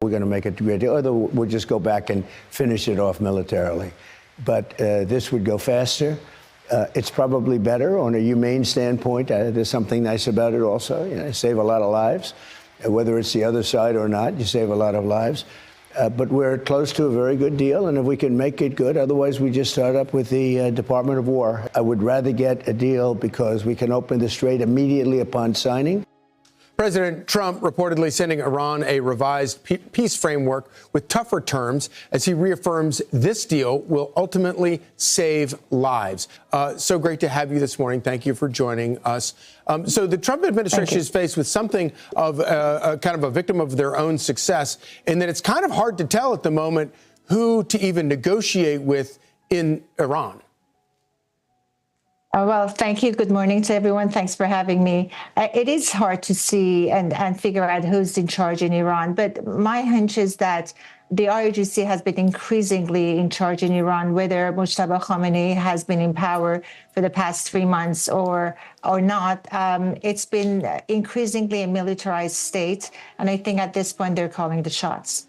We're going to make it a great deal, or we'll just go back and finish it off militarily. But this would go faster. It's probably better on a humane standpoint. There's something nice about it also. You know, save a lot of lives. Whether it's the other side or not, you save a lot of lives. But we're close to a very good deal, and if we can make it good, otherwise we just start up with the Department of War. I would rather get a deal because we can open the strait immediately upon signing. President Trump reportedly sending Iran a revised peace framework with tougher terms as he reaffirms this deal will ultimately save lives. So great to have you this morning. Thank you for joining us. So the Trump administration is faced with something of a kind of a victim of their own success, in that it's kind of hard to tell at the moment who to even negotiate with in Iran. Well, thank you. Good morning to everyone. Thanks for having me. It is hard to see and figure out who's in charge in Iran. But my hunch is that the IRGC has been increasingly in charge in Iran, whether Mojtaba Khamenei has been in power for the past 3 months or not. It's been increasingly a militarized state. And I think at this point, they're calling the shots.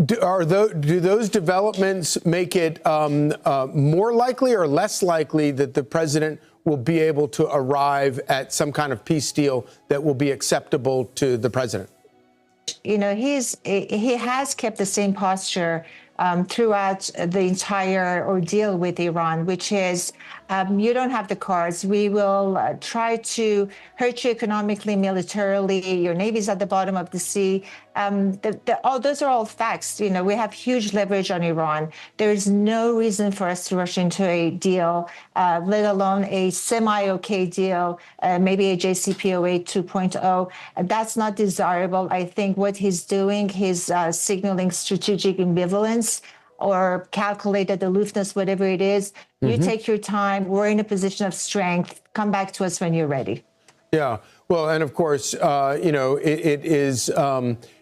Do those developments make it more likely or less likely that the president will be able to arrive at some kind of peace deal that will be acceptable to the president? You know, he has kept the same posture throughout the entire ordeal with Iran, which is you don't have the cards. We will try to hurt you economically, militarily. Your Navy's at the bottom of the sea. Those are all facts. You know, we have huge leverage on Iran. There is no reason for us to rush into a deal, let alone a semi-okay deal, maybe a JCPOA 2.0. That's not desirable. I think what he's doing, he's signaling strategic ambivalence or calculated aloofness, whatever it is. You take your time. We're in a position of strength. Come back to us when you're ready. Yeah. Well, and of course, you know, it is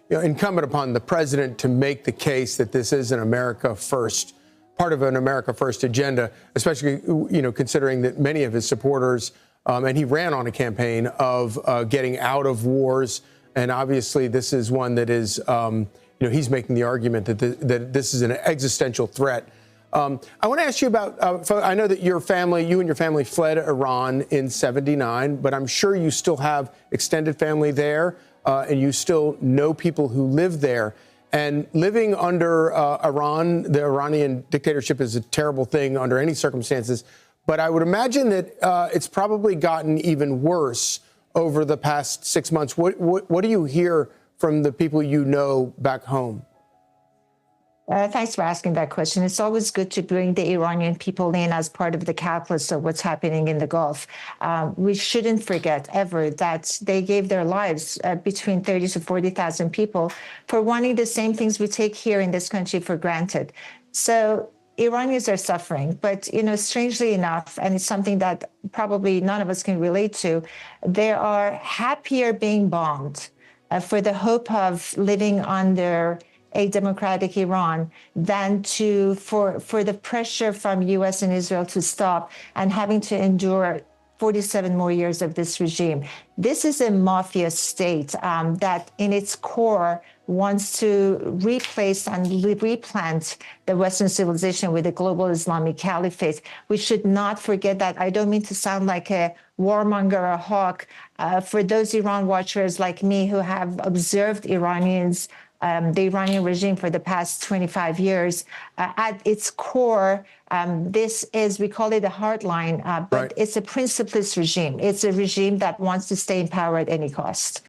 incumbent upon the president to make the case that this is an America first, part of an America first agenda, especially, you know, considering that many of his supporters, and he ran on a campaign of getting out of wars. And obviously, this is one that is, you know, he's making the argument that this is an existential threat. I want to ask you about, I know that you and your family fled Iran in '79, but I'm sure you still have extended family there, and you still know people who live there. And living under Iran, the Iranian dictatorship is a terrible thing under any circumstances. But I would imagine that it's probably gotten even worse over the past 6 months. What do you hear from the people you know back home? Thanks for asking that question. It's always good to bring the Iranian people in as part of the calculus of what's happening in the Gulf. We shouldn't forget ever that they gave their lives, between 30 to 40,000 people, for wanting the same things we take here in this country for granted. So Iranians are suffering, but, you know, strangely enough, and it's something that probably none of us can relate to, they are happier being bombed for the hope of living under a democratic Iran than for the pressure from U.S. and Israel to stop and having to endure 47 more years of this regime. This is a mafia state that in its core wants to replace and replant the Western civilization with a global Islamic caliphate. We should not forget that. I don't mean to sound like a warmonger or a hawk. For those Iran watchers like me who have observed the Iranian regime for the past 25 years. At its core, this is, we call it a hardline, but It's a principless regime. It's a regime that wants to stay in power at any cost.